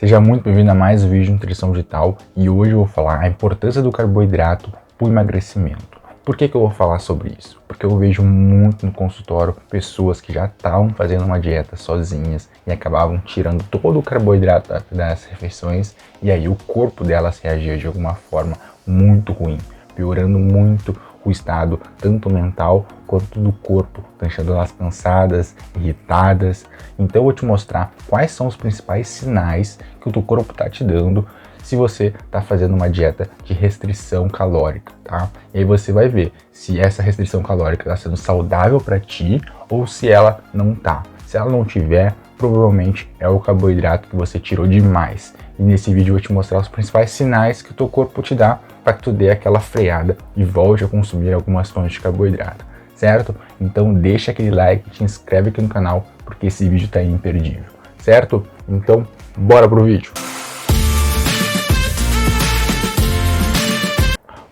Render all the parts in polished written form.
Seja muito bem-vindo a mais um vídeo de nutrição digital e hoje eu vou falar a importância do carboidrato para o emagrecimento. Por que eu vou falar sobre isso? Porque eu vejo muito no consultório pessoas que já estavam fazendo uma dieta sozinhas e acabavam tirando todo o carboidrato das refeições e aí o corpo delas reagia de alguma forma muito ruim, piorando muito o estado tanto mental quanto do corpo, deixando elas cansadas, irritadas. Então eu vou te mostrar quais são os principais sinais que o teu corpo está te dando se você está fazendo uma dieta de restrição calórica, tá? E aí você vai ver se essa restrição calórica está sendo saudável para ti ou se ela não tá. Se ela não tiver, provavelmente é o carboidrato que você tirou demais. E nesse vídeo eu vou te mostrar os principais sinais que o teu corpo te dá para que tu dê aquela freada e volte a consumir algumas fontes de carboidrato, certo? Então deixa aquele like, te inscreve aqui no canal, porque esse vídeo tá imperdível, certo? Então, bora pro vídeo!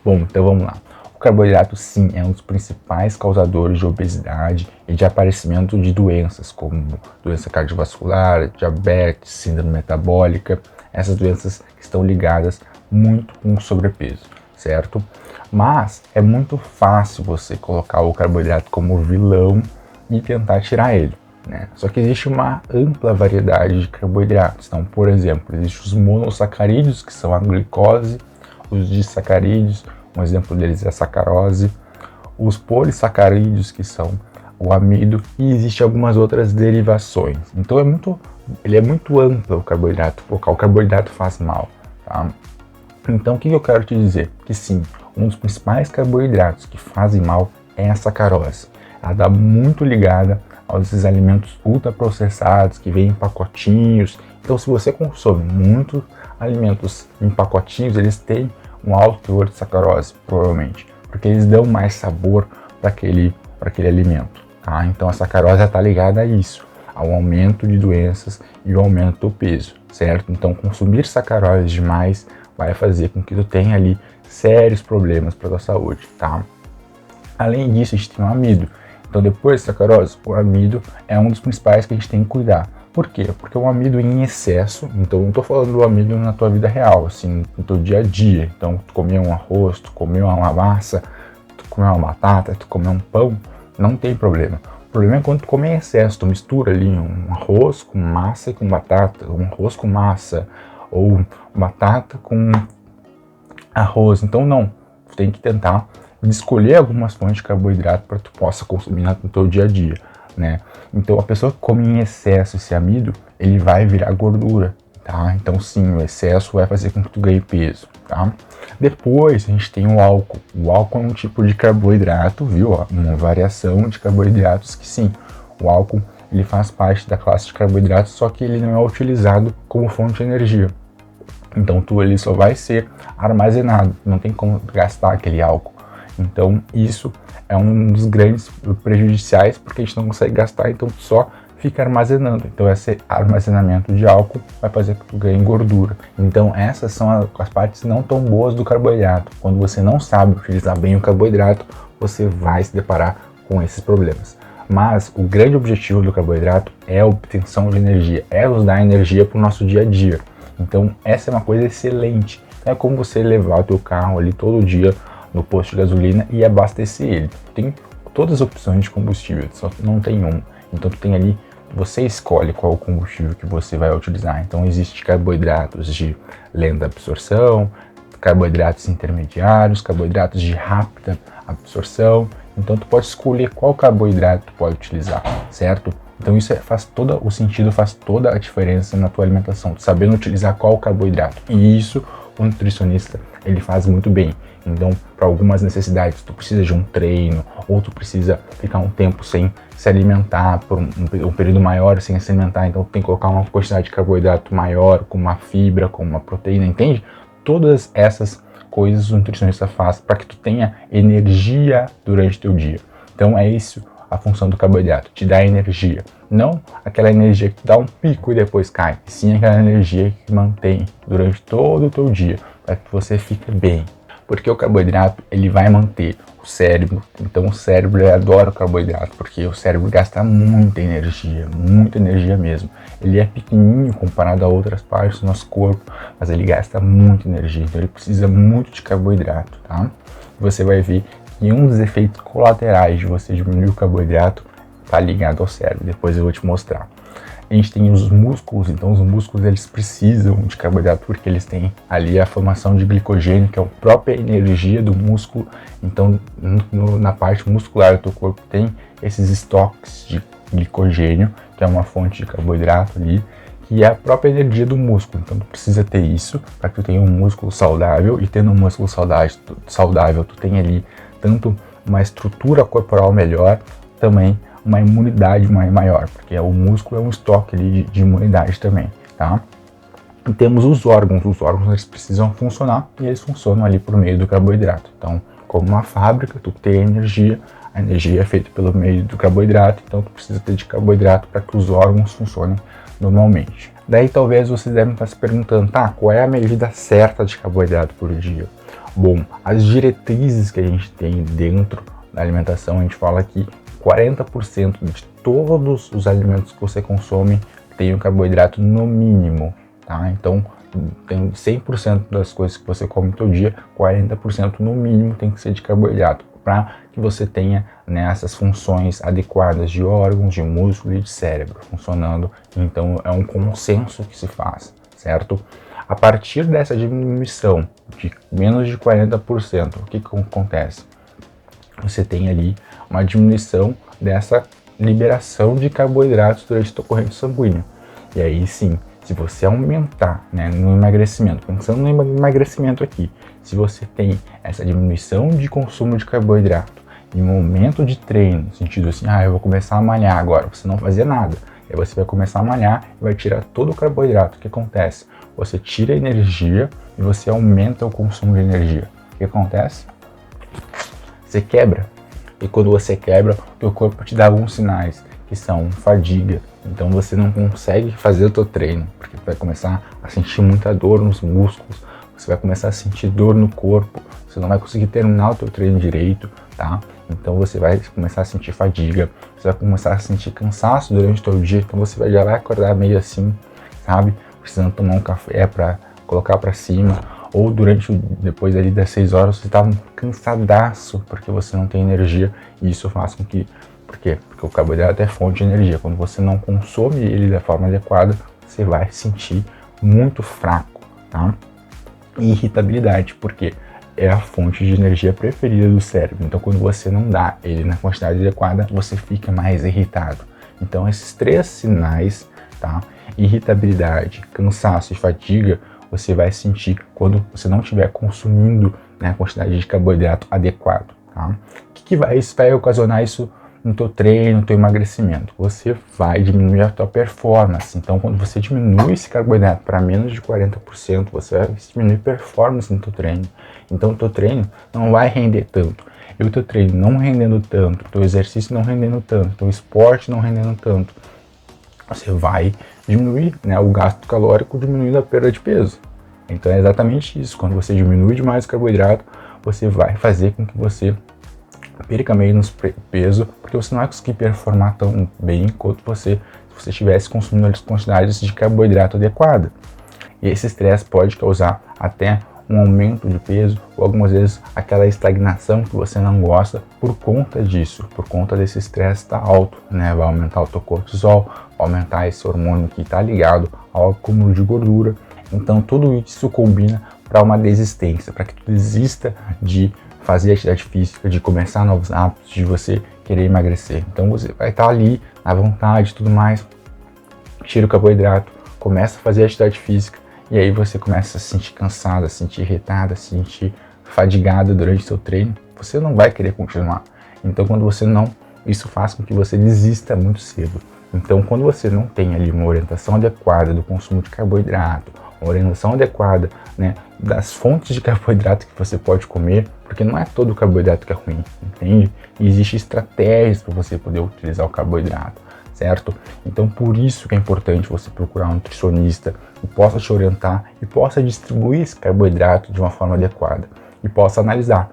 Bom, então vamos lá. O carboidrato sim é um dos principais causadores de obesidade e de aparecimento de doenças como doença cardiovascular, diabetes, síndrome metabólica, essas doenças que estão ligadas muito com o sobrepeso, certo? Mas é muito fácil você colocar o carboidrato como vilão e tentar tirar ele, né? Só que existe uma ampla variedade de carboidratos. Então, por exemplo, existem os monossacarídeos, que são a glicose, os disacarídeos, um exemplo deles é a sacarose, os polissacarídeos, que são o amido, e existem algumas outras derivações. Então ele é muito amplo o carboidrato, colocar o carboidrato faz mal, tá? Então o que eu quero te dizer? Que sim, um dos principais carboidratos que fazem mal é a sacarose. Ela está muito ligada aos alimentos ultraprocessados que vêm em pacotinhos. Então se você consome muitos alimentos em pacotinhos, eles têm um alto teor de sacarose, provavelmente, porque eles dão mais sabor para aquele alimento, tá? Então a sacarose está ligada a isso, ao aumento de doenças e ao aumento do peso, certo? Então consumir sacarose demais vai fazer com que tu tenha ali sérios problemas para a tua saúde, tá? Além disso, a gente tem o amido. Então depois da sacarose, o amido é um dos principais que a gente tem que cuidar. Por quê? Porque o amido em excesso, então eu não estou falando do amido na tua vida real, assim, no teu dia a dia. Então tu comeu um arroz, tu comeu uma massa, tu comeu uma batata, tu comeu um pão, não tem problema. O problema é quando tu come em excesso, tu mistura ali um arroz com massa e com batata, um arroz com massa, ou batata com arroz. Então não, tu tem que tentar escolher algumas fontes de carboidrato para tu possa consumir no teu dia a dia, né? Então a pessoa que come em excesso esse amido, ele vai virar gordura, tá? Então sim, o excesso vai fazer com que tu ganhe peso, tá? Depois a gente tem o álcool. O álcool é um tipo de carboidrato, viu? Uma variação de carboidratos que sim, o álcool ele faz parte da classe de carboidratos, só que ele não é utilizado como fonte de energia. Então ele só vai ser armazenado, não tem como gastar aquele álcool. Então isso é um dos grandes prejudiciais, porque a gente não consegue gastar, então só fica armazenando. Então esse armazenamento de álcool vai fazer que tu ganhe gordura. Então essas são as partes não tão boas do carboidrato. Quando você não sabe utilizar bem o carboidrato, você vai se deparar com esses problemas. Mas o grande objetivo do carboidrato é a obtenção de energia, é nos dar energia para o nosso dia a dia. Então essa é uma coisa excelente. É como você levar o teu carro ali todo dia no posto de gasolina e abastecer ele. Tem todas as opções de combustível, só não tem um. Então tu tem ali, você escolhe qual o combustível que você vai utilizar. Então existe carboidratos de lenta absorção, carboidratos intermediários, carboidratos de rápida absorção. Então tu pode escolher qual carboidrato tu pode utilizar, certo? Então isso faz todo o sentido, faz toda a diferença na tua alimentação, tu sabendo utilizar qual carboidrato. E isso o nutricionista ele faz muito bem. Então, para algumas necessidades, tu precisa de um treino, ou tu precisa ficar um tempo sem se alimentar, por um período maior sem se alimentar, então tu tem que colocar uma quantidade de carboidrato maior, com uma fibra, com uma proteína, entende? Todas essas coisas o nutricionista faz para que tu tenha energia durante o teu dia. Então é isso a função do carboidrato, te dá energia. Não aquela energia que dá um pico e depois cai, sim aquela energia que mantém durante todo o teu dia, para que você fique bem. Porque o carboidrato, ele vai manter o cérebro. Então o cérebro, ele adora o carboidrato, porque o cérebro gasta muita energia mesmo. Ele é pequenininho comparado a outras partes do nosso corpo, mas ele gasta muita energia, então ele precisa muito de carboidrato, tá? Você vai ver que um dos efeitos colaterais de você diminuir o carboidrato está ligado ao cérebro. Depois eu vou te mostrar. A gente tem os músculos, então os músculos eles precisam de carboidrato porque eles têm ali a formação de glicogênio, que é a própria energia do músculo. Então na parte muscular do teu corpo tem esses estoques de glicogênio, que é uma fonte de carboidrato ali, que é a própria energia do músculo. Então tu precisa ter isso para que tu tenha um músculo saudável, e tendo um músculo saudável tu tem ali tanto uma estrutura corporal melhor, também uma imunidade maior, porque o músculo é um estoque ali de imunidade também, tá? E temos os órgãos eles precisam funcionar, e eles funcionam ali por meio do carboidrato. Então, como uma fábrica, tu tem energia, a energia é feita pelo meio do carboidrato, então tu precisa ter de carboidrato para que os órgãos funcionem normalmente. Daí talvez vocês devem estar se perguntando, tá, qual é a medida certa de carboidrato por dia? Bom, as diretrizes que a gente tem dentro da alimentação, a gente fala que 40% de todos os alimentos que você consome tem o carboidrato no mínimo, tá? Então, tem 100% das coisas que você come todo dia, 40% no mínimo tem que ser de carboidrato, para que você tenha, né, essas funções adequadas de órgãos, de músculo e de cérebro funcionando. Então, é um consenso que se faz, certo? A partir dessa diminuição de menos de 40%, o que acontece? Você tem ali uma diminuição dessa liberação de carboidratos durante a tua corrente sanguínea. E aí sim, se você aumentar, né, no emagrecimento, pensando no emagrecimento aqui, se você tem essa diminuição de consumo de carboidrato em um momento de treino, no sentido assim, eu vou começar a malhar agora, você não fazia nada, aí você vai começar a malhar e vai tirar todo o carboidrato. O que acontece? Você tira a energia e você aumenta o consumo de energia. O que acontece? Você quebra. E quando você quebra, o teu corpo te dá alguns sinais, que são fadiga. Então você não consegue fazer o teu treino, porque você vai começar a sentir muita dor nos músculos, você vai começar a sentir dor no corpo, você não vai conseguir terminar o teu treino direito, tá? Então você vai começar a sentir fadiga, você vai começar a sentir cansaço durante o teu dia, então você já vai acordar meio assim, sabe? Precisando tomar um café para colocar para cima, ou depois ali das 6 horas você está cansadaço porque você não tem energia, e isso faz com que, por quê? Porque o carboidrato é fonte de energia. Quando você não consome ele da forma adequada, você vai se sentir muito fraco, tá? E irritabilidade, porque é a fonte de energia preferida do cérebro. Então quando você não dá ele na quantidade adequada, você fica mais irritado. Então esses 3 sinais, tá? Irritabilidade, cansaço e fadiga, você vai sentir quando você não estiver consumindo, né, a quantidade de carboidrato adequado, tá? O que vai ocasionar isso no teu treino, no teu emagrecimento? Você vai diminuir a tua performance. Então, quando você diminui esse carboidrato para menos de 40%, você vai diminuir performance no teu treino. Então, o teu treino não vai render tanto. E o teu treino não rendendo tanto, o teu exercício não rendendo tanto, o teu esporte não rendendo tanto, você vai diminuir, né, o gasto calórico, diminuindo a perda de peso. Então é exatamente isso. Quando você diminui demais o carboidrato, você vai fazer com que você perca menos peso, porque você não vai conseguir performar tão bem quanto se você estivesse consumindo as quantidades de carboidrato adequada. E esse estresse pode causar até um aumento de peso, ou algumas vezes aquela estagnação que você não gosta por conta disso, por conta desse estresse estar alto, né? Vai aumentar o teu cortisol, vai aumentar esse hormônio que está ligado ao acúmulo de gordura. Então tudo isso combina para uma desistência, para que tu desista de fazer atividade física, de começar novos hábitos, de você querer emagrecer. Então você vai estar ali na vontade e tudo mais, tira o carboidrato, começa a fazer atividade física, e aí você começa a se sentir cansada, a se sentir irritada, a se sentir fadigada durante o seu treino, você não vai querer continuar. Então isso faz com que você desista muito cedo. Então quando você não tem ali uma orientação adequada do consumo de carboidrato, uma orientação adequada, né, das fontes de carboidrato que você pode comer, porque não é todo carboidrato que é ruim, entende? E existem estratégias para você poder utilizar o carboidrato, certo? Então por isso que é importante você procurar um nutricionista que possa te orientar e possa distribuir esse carboidrato de uma forma adequada. e possa analisar.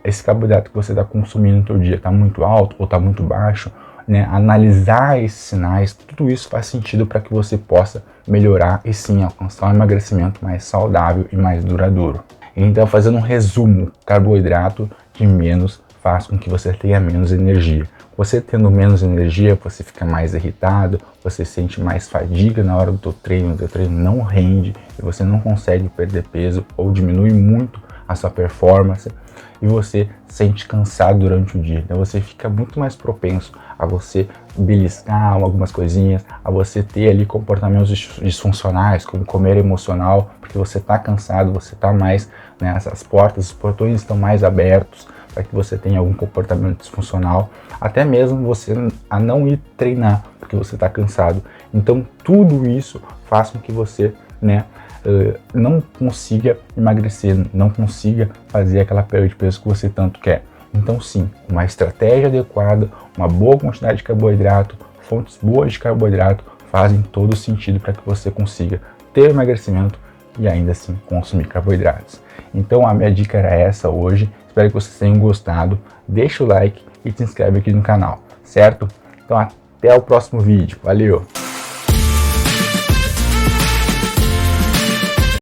Esse carboidrato que você está consumindo no seu dia está muito alto ou está muito baixo, né? Analisar esses sinais, tudo isso faz sentido para que você possa melhorar e sim alcançar um emagrecimento mais saudável e mais duradouro. Então, fazendo um resumo, carboidrato de menos faz com que você tenha menos energia. Você tendo menos energia, você fica mais irritado, você sente mais fadiga na hora do teu treino, o teu treino não rende e você não consegue perder peso ou diminui muito a sua performance e você sente cansado durante o dia. Então você fica muito mais propenso a você beliscar algumas coisinhas, a você ter ali comportamentos disfuncionais, como comer emocional, porque você está cansado, você está mais, né, as portas, os portões estão mais abertos para que você tenha algum comportamento disfuncional, até mesmo você a não ir treinar, porque você está cansado. Então tudo isso faz com que você, né, não consiga emagrecer, não consiga fazer aquela perda de peso que você tanto quer. Então sim, uma estratégia adequada, uma boa quantidade de carboidrato, fontes boas de carboidrato fazem todo sentido para que você consiga ter emagrecimento e ainda assim consumir carboidratos. Então a minha dica era essa hoje, espero que vocês tenham gostado, deixa o like e se inscreve aqui no canal, certo? Então até o próximo vídeo, valeu!